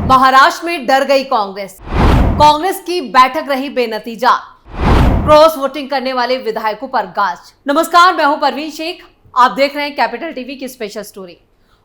महाराष्ट्र में डर गई कांग्रेस। कांग्रेस की बैठक रही बेनतीजा। क्रॉस वोटिंग करने वाले विधायकों पर गाज। नमस्कार, मैं हूं परवीन शेख। आप देख रहे हैं कैपिटल टीवी की स्पेशल स्टोरी।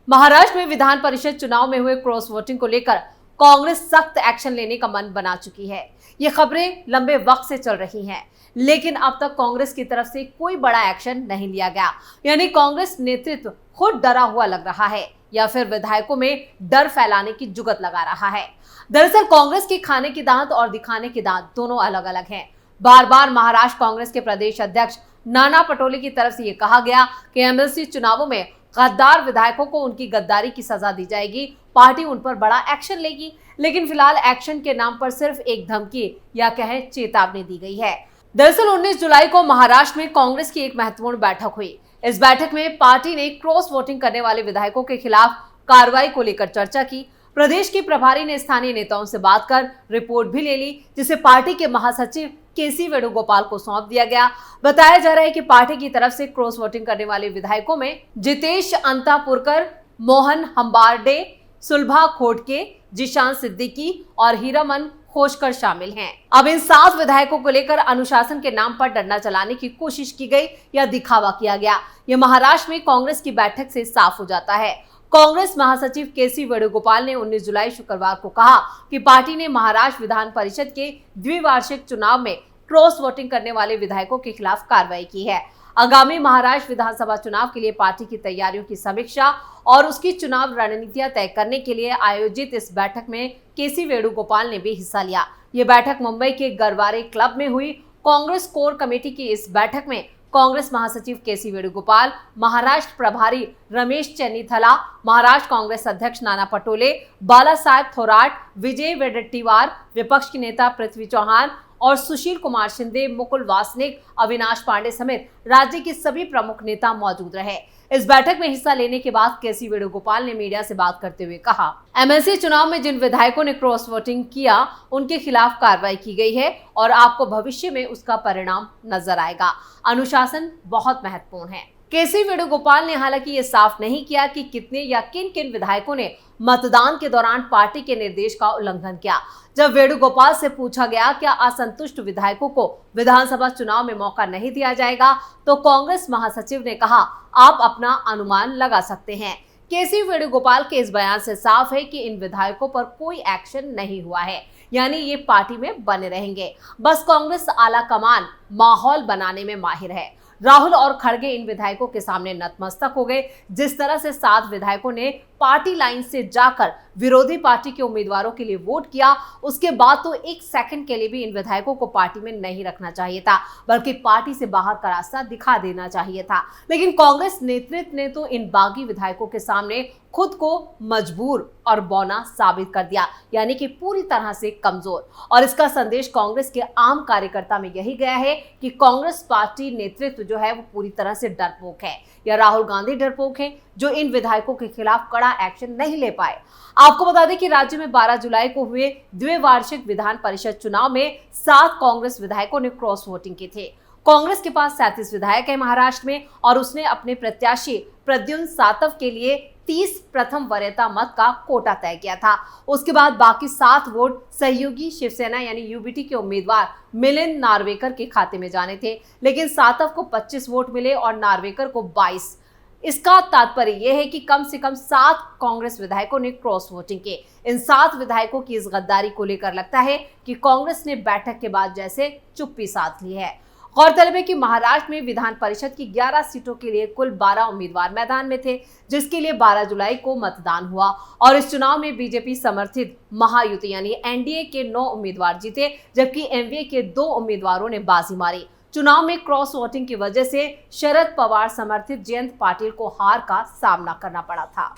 महाराष्ट्र में विधान परिषद चुनाव में हुए क्रॉस वोटिंग को लेकर कांग्रेस सख्त एक्शन लेने का मन बना चुकी है। ये खबरें लंबे वक्त से चल रही हैं, लेकिन अब तक कांग्रेस की तरफ से कोई बड़ा एक्शन नहीं लिया गया। यानी कांग्रेस नेतृत्व खुद डरा हुआ लग रहा है या फिर विधायकों में डर फैलाने की जुगत लगा रहा है। दरअसल कांग्रेस के खाने की दांत और दिखाने की दांत दोनों अलग अलग हैं। बार बार महाराष्ट्र कांग्रेस के प्रदेश अध्यक्ष नाना पटोले की तरफ से यह कहा गया कि एमएलसी चुनावों में गद्दार विधायकों को उनकी गद्दारी की सजा दी जाएगी, पार्टी उन पर बड़ा एक्शन लेगी। लेकिन फिलहाल एक्शन के नाम पर सिर्फ एक धमकी या कहें चेतावनी दी गई है। दरअसल 19 जुलाई को महाराष्ट्र में कांग्रेस की एक महत्वपूर्ण बैठक हुई। इस बैठक में पार्टी ने क्रॉस वोटिंग करने वाले विधायकों के खिलाफ कार्रवाई को लेकर चर्चा की। प्रदेश के प्रभारी ने स्थानीय नेताओं से बात कर रिपोर्ट भी ले ली, जिसे पार्टी के महासचिव केसी वेणुगोपाल को सौंप दिया गया। बताया जा रहा है कि पार्टी की तरफ से क्रॉस वोटिंग करने वाले विधायकों में जितेश अंतापुरकर, मोहन हम्बार्डे, सुलभा खोडके, जिशान सिद्दीकी और हीरामन खोशकर शामिल हैं। अब इन 7 विधायकों को लेकर अनुशासन के नाम पर डंडा चलाने की कोशिश की गई या दिखावा किया गया। ये महाराष्ट्र में कांग्रेस की बैठक से साफ हो जाता है। कांग्रेस महासचिव केसी वेणुगोपाल ने 19 जुलाई शुक्रवार को कहा कि पार्टी ने महाराष्ट्र विधान परिषद के द्विवार्षिक चुनाव में क्रॉस वोटिंग करने वाले विधायकों के खिलाफ कार्रवाई की है। आगामी महाराष्ट्र विधानसभा चुनाव के लिए पार्टी की तैयारियों की समीक्षा और उसकी चुनाव रणनीतियां तय करने के लिए आयोजित इस बैठक में केसी वेणुगोपाल ने भी हिस्सा लिया। ये बैठक मुंबई के गरवारे क्लब में हुई। कांग्रेस कोर कमेटी की इस बैठक में कांग्रेस महासचिव केसी वेणुगोपाल, महाराष्ट्र प्रभारी रमेश चेन्नीथला, महाराष्ट्र कांग्रेस अध्यक्ष नाना पटोले, बाला साहेब थोराट, विजय वेडेट्टीवार, विपक्ष के नेता पृथ्वी चौहान और सुशील कुमार शिंदे, मुकुल वासनिक, अविनाश पांडे समेत राज्य के सभी प्रमुख नेता मौजूद रहे। इस बैठक में हिस्सा लेने के बाद केसी वेणुगोपाल ने मीडिया से बात करते हुए कहा, एमएलसी चुनाव में जिन विधायकों ने क्रॉस वोटिंग किया उनके खिलाफ कार्रवाई की गई है और आपको भविष्य में उसका परिणाम नजर आएगा। अनुशासन बहुत महत्वपूर्ण है। केसी वेणुगोपाल ने हालांकि ये साफ नहीं किया कि कितने या किन किन विधायकों ने मतदान के दौरान पार्टी के निर्देश का उल्लंघन किया। जब वेणुगोपाल से पूछा गया क्या असंतुष्ट विधायकों को विधानसभा चुनाव में मौका नहीं दिया जाएगा, तो कांग्रेस महासचिव ने कहा, आप अपना अनुमान लगा सकते हैं। केसी वेणुगोपाल के इस बयान से साफ है कि इन विधायकों पर कोई एक्शन नहीं हुआ है, यानी ये पार्टी में बने रहेंगे। बस कांग्रेस आला कमान माहौल बनाने में माहिर है। राहुल और खड़गे इन विधायकों के सामने नतमस्तक हो गए। जिस तरह से 7 विधायकों ने पार्टी लाइन से जाकर विरोधी पार्टी के उम्मीदवारों के लिए वोट किया, उसके बाद तो एक सेकंड के लिए भी इन विधायकों को पार्टी में नहीं रखना चाहिए था, बल्कि पार्टी से बाहर का रास्ता दिखा देना चाहिए था। लेकिन कांग्रेस नेतृत्व ने तो इन बागी विधायकों के सामने खुद को मजबूर और बौना साबित कर दिया, यानी कि पूरी तरह से कमजोर। और इसका संदेश कांग्रेस के आम कार्यकर्ता में यही गया है कि कांग्रेस पार्टी नेतृत्व जो है वो पूरी तरह से डरपोक है, या राहुल गांधी डरपोक है जो इन विधायकों के खिलाफ कड़ा एक्शन नहीं ले पाए। आपको बता दें कि राज्य में 12 जुलाई को हुए द्विवार्षिक विधान परिषद चुनाव में 7 कांग्रेस विधायकों ने क्रॉस वोटिंग की थी। कांग्रेस के पास 37 विधायक है महाराष्ट्र में, और उसने अपने प्रत्याशी प्रद्युम्न सातव के लिए 30 प्रथम वरीयता मत का कोटा तय किया था। उसके बाद बाकी 7 वोट सहयोगी शिवसेना यानी यूबीटी के उम्मीदवार मिलिंद नार्वेकर के खाते में जाने थे, लेकिन सातव को 25 वोट मिले और नार्वेकर को 22। इसका तात्पर्य यह है कि कम से कम 7 कांग्रेस विधायकों ने क्रॉस वोटिंग की। इन 7 विधायकों की इस गद्दारी को लेकर लगता है कि कांग्रेस ने बैठक के बाद जैसे चुप्पी साध ली है। गौरतलब है कि महाराष्ट्र में विधान परिषद की 11 सीटों के लिए कुल 12 उम्मीदवार मैदान में थे, जिसके लिए 12 जुलाई को मतदान हुआ। और इस चुनाव में बीजेपी समर्थित महायुति यानी एनडीए के 9 उम्मीदवार जीते, जबकि एमवीए के 2 उम्मीदवारों ने बाजी मारी। चुनाव में क्रॉस वोटिंग की वजह से शरद पवार समर्थित जयंत पाटिल को हार का सामना करना पड़ा था।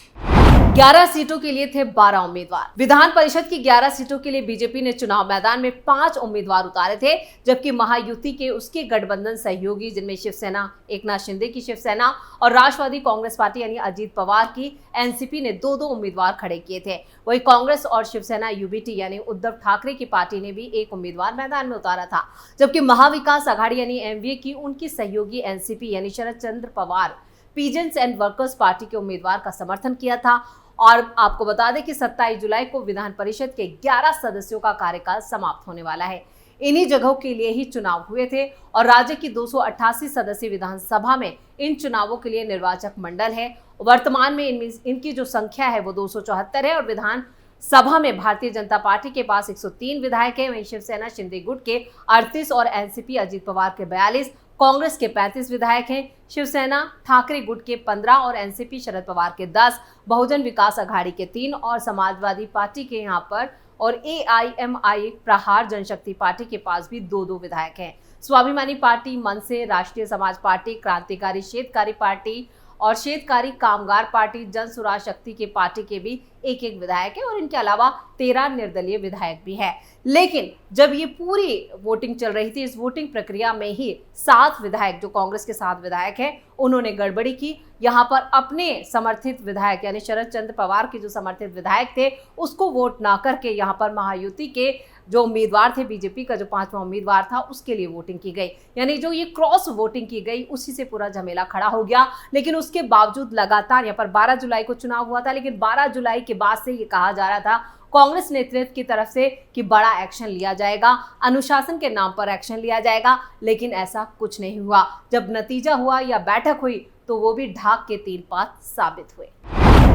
11 सीटों के लिए थे 12 उम्मीदवार। विधान परिषद की 11 सीटों के लिए बीजेपी ने चुनाव मैदान में 5 उम्मीदवार उतारे थे, जबकि महायुति के उसके गठबंधन सहयोगी जिनमें शिवसेना, एकनाथ शिंदे की शिवसेना और राष्ट्रवादी कांग्रेस पार्टी यानी अजीत पवार की एनसीपी ने 2-2 उम्मीदवार खड़े किए थे। वही कांग्रेस और शिवसेना यूबीटी यानी उद्धव ठाकरे की पार्टी ने भी एक उम्मीदवार मैदान में उतारा था, जबकि महाविकास आघाड़ी यानी एमवीए की उनकी सहयोगी एनसीपी यानी Sharad Chandra Pawar peasants and workers party के उम्मीदवार का समर्थन किया था। और आपको बता दें कि 27 जुलाई को विधान परिषद के 11 सदस्यों का कार्यकाल समाप्त होने वाला है। इन्हीं जगहों के लिए ही चुनाव हुए थे और राज्य की 288 सदस्यीय विधानसभा में इन चुनावों के लिए निर्वाचक मंडल है। वर्तमान में इनकी जो संख्या है वो 274 है और विधान सभा में भारतीय जनता पार्टी के पास 103 विधायक हैं। वहीं शिवसेना शिंदे गुट के 38 और एनसीपी अजीत पवार के 42, कांग्रेस के 35 विधायक हैं। शिवसेना ठाकरे गुट के 15 और एनसीपी शरद पवार के 10, बहुजन विकास अघाड़ी के 3 और समाजवादी पार्टी के यहाँ पर और एआईएमआई प्रहार जनशक्ति पार्टी के पास भी 2-2 विधायक हैं। स्वाभिमानी पार्टी, मनसे, राष्ट्रीय समाज पार्टी, क्रांतिकारी शेतकारी पार्टी और शेतकारी कामगार पार्टी, जन स्वराज शक्ति की पार्टी के भी एक विधायक है और इनके अलावा 13 निर्दलीय विधायक भी है। लेकिन जब ये पूरी वोटिंग चल रही थी, इस वोटिंग प्रक्रिया में ही 7 विधायक, जो कांग्रेस के 7 विधायक हैं, उन्होंने गड़बड़ी की। यहाँ पर अपने समर्थित विधायक यानी शरद चंद्र पवार के जो समर्थित विधायक थे उसको वोट ना करके यहाँ पर महायुति के जो उम्मीदवार थे, बीजेपी का जो 5वां उम्मीदवार था, उसके लिए वोटिंग की गई। यानी जो ये क्रॉस वोटिंग की गई उसी से पूरा झमेला खड़ा हो गया। लेकिन उसके बावजूद लगातार यहाँ पर 12 जुलाई को चुनाव हुआ था, लेकिन 12 जुलाई के बाद से ये कहा जा रहा था कांग्रेस नेतृत्व की तरफ से कि बड़ा एक्शन लिया जाएगा, अनुशासन के नाम पर एक्शन लिया जाएगा, लेकिन ऐसा कुछ नहीं हुआ। जब नतीजा हुआ या बैठक हुई तो वो भी ढाक के 3 पात साबित हुए।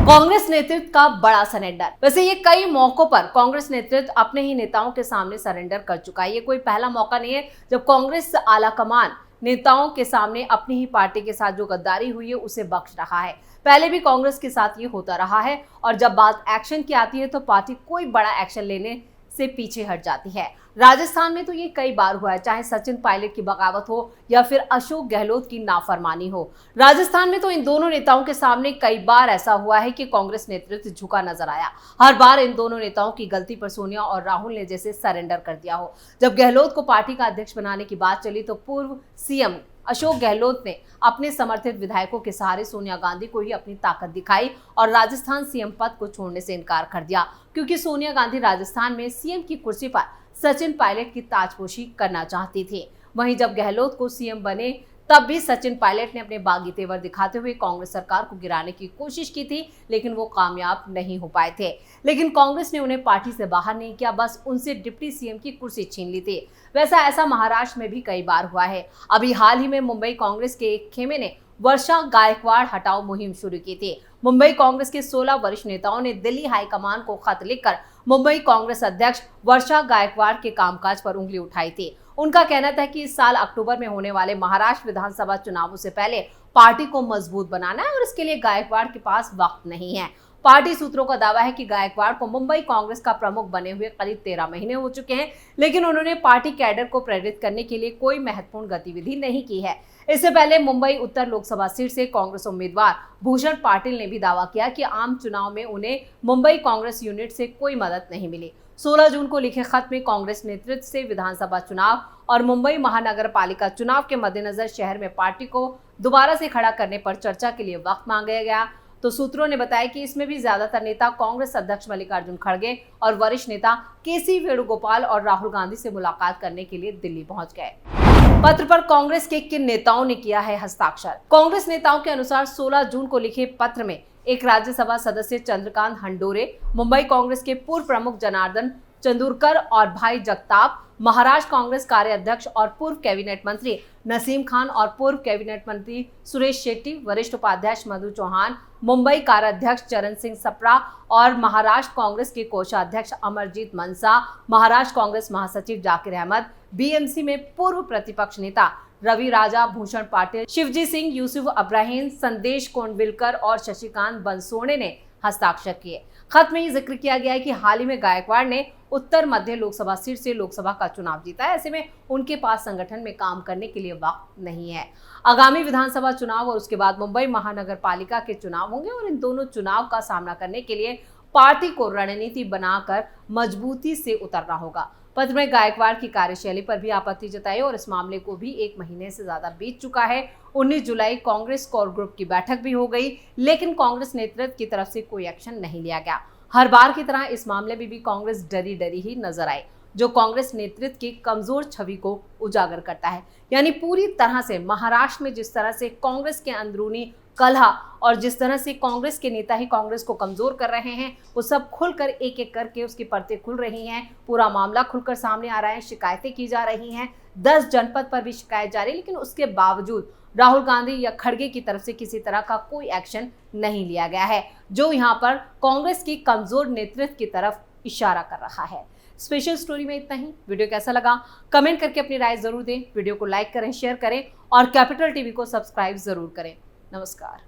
कांग्रेस नेतृत्व का बड़ा सरेंडर। वैसे ये कई मौकों पर कांग्रेस नेतृत्व अपने ही नेताओं के सामने सरेंडर कर चुका है। ये कोई पहला मौका नहीं है जब कांग्रेस आलाकमान नेताओं के सामने अपनी ही पार्टी के साथ जो गद्दारी हुई है उसे बख्श रहा है। पहले भी कांग्रेस के साथ ये होता रहा है और जब बात एक्शन की आती है तो पार्टी कोई बड़ा एक्शन लेने से पीछे हट जाती है। राजस्थान में तो ये कई बार हुआ है, चाहे सचिन पायलट की बगावत हो या फिर अशोक गहलोत की नाफरमानी हो। राजस्थान में तो इन दोनों नेताओं के सामने कई बार ऐसा हुआ है कि कांग्रेस नेतृत्व झुका नजर आया। हर बार इन दोनों नेताओं की गलती पर सोनिया और राहुल ने जैसे सरेंडर कर दिया हो। जब गहलोत को पार्टी का अध्यक्ष बनाने की बात चली तो पूर्व सीएम अशोक गहलोत ने अपने समर्थित विधायकों के सहारे सोनिया गांधी को ही अपनी ताकत दिखाई और राजस्थान सीएम पद को छोड़ने से इनकार कर दिया, क्योंकि सोनिया गांधी राजस्थान में सीएम की कुर्सी पर सचिन पायलट की ताजपोशी करना चाहती थी। वहीं जब गहलोत को सीएम बने तब भी सचिन पायलट ने अपने बागी तेवर दिखाते हुए कांग्रेस सरकार को गिराने की कोशिश की थी, लेकिन वो कामयाब नहीं हो पाए थे। लेकिन कांग्रेस ने उन्हें पार्टी से बाहर नहीं किया, बस उनसे डिप्टी सीएम की कुर्सी छीन ली थी। वैसा ऐसा महाराष्ट्र में भी कई बार हुआ है। अभी हाल ही में मुंबई कांग्रेस के एक खेमे ने वर्षा गायकवाड़ हटाओ मुहिम शुरू की थी। मुंबई कांग्रेस के 16 वरिष्ठ नेताओं ने दिल्ली हाईकमान को खत लिखकर मुंबई कांग्रेस अध्यक्ष वर्षा गायकवाड़ के कामकाज पर उंगली उठाई थी। उनका कहना था कि इस साल अक्टूबर में होने वाले महाराष्ट्र विधानसभा चुनावों से पहले पार्टी को मजबूत बनाना है और इसके लिए गायकवाड़ के पास वक्त नहीं है। पार्टी सूत्रों का दावा है कि गायकवाड़ को मुंबई कांग्रेस का प्रमुख बने हुए करीब 13 महीने हो चुके हैं, लेकिन उन्होंने पार्टी कैडर को प्रेरित करने के लिए कोई महत्वपूर्ण गतिविधि नहीं की है। इससे पहले मुंबई उत्तर लोकसभा सीट से कांग्रेस उम्मीदवार भूषण पाटिल ने भी दावा किया कि आम चुनाव में उन्हें मुंबई कांग्रेस यूनिट से कोई मदद नहीं मिली। 16 जून को लिखे खत में कांग्रेस नेतृत्व से विधानसभा चुनाव और मुंबई महानगर पालिका चुनाव के मद्देनजर शहर में पार्टी को दोबारा से खड़ा करने पर चर्चा के लिए वक्त मांगा गया। तो सूत्रों ने बताया कि इसमें भी ज्यादातर नेता कांग्रेस अध्यक्ष मल्लिकार्जुन खड़गे और वरिष्ठ नेता केसी वेणुगोपाल और राहुल गांधी से मुलाकात करने के लिए दिल्ली पहुंच गए। पत्र पर कांग्रेस के किन नेताओं ने किया है हस्ताक्षर? कांग्रेस नेताओं के अनुसार 16 जून को लिखे पत्र में एक राज्यसभा सदस्य चंद्रकांत हंडोरे, मुंबई कांग्रेस के पूर्व प्रमुख जनार्दन चंदूरकर और भाई जगताप, महाराष्ट्र कांग्रेस कार्याध्यक्ष और पूर्व कैबिनेट मंत्री नसीम खान और पूर्व कैबिनेट मंत्री सुरेश शेट्टी, वरिष्ठ उपाध्यक्ष मधु चौहान, मुंबई कार्याध्यक्ष चरण सिंह सप्रा और महाराष्ट्र कांग्रेस के कोषाध्यक्ष अमरजीत मनसा, महाराष्ट्र कांग्रेस महासचिव जाकिर अहमद, बीएमसी में पूर्व प्रतिपक्ष नेता रवि राजा, भूषण पाटिल, शिवजी सिंह, यूसुफ अब्राहिम, संदेश कोंडविलकर और शशिकांत बनसोड़े ने हस्ताक्षर किए। खत में ये जिक्र किया गया है कि हाल ही में गायकवाड़ ने उत्तर मध्य लोकसभा सीट से लोकसभा का चुनाव जीता है। ऐसे में उनके पास संगठन में काम करने के लिए वक्त नहीं है। आगामी विधानसभा चुनाव और उसके बाद मुंबई महानगर पालिका के चुनाव होंगे और इन दोनों चुनाव का सामना करने के लिए पार्टी को रणनीति बनाकर मजबूती से उतरना होगा। पत्र में गायकवाड़ की कार्यशैली पर भी आपत्ति जताई और इस मामले को भी 1 महीने से ज्यादा बीत चुका है। 19 जुलाई कांग्रेस कोर ग्रुप की बैठक भी हो गई, लेकिन कांग्रेस नेतृत्व की तरफ से कोई एक्शन नहीं लिया गया। हर बार की तरह इस मामले में भी कांग्रेस डरी डरी ही नजर आई। जो कांग्रेस नेतृत्व की कमजोर छवि को उजागर करता है। यानी पूरी तरह से महाराष्ट्र में जिस तरह से कांग्रेस के अंदरूनी कलह और जिस तरह से कांग्रेस के नेता ही कांग्रेस को कमजोर कर रहे हैं, वो सब खुलकर एक एक करके उसकी परतें खुल रही हैं। पूरा मामला खुलकर सामने आ रहा है, शिकायतें की जा रही हैं, 10 जनपद पर भी शिकायत जारी, लेकिन उसके बावजूद राहुल गांधी या खड़गे की तरफ से किसी तरह का कोई एक्शन नहीं लिया गया है, जो यहाँ पर कांग्रेस की कमजोर नेतृत्व की तरफ इशारा कर रहा है। स्पेशल स्टोरी में इतना ही। वीडियो कैसा लगा कमेंट करके अपनी राय जरूर दें। वीडियो को लाइक करें, शेयर करें और कैपिटल टीवी को सब्सक्राइब जरूर करें। नमस्कार।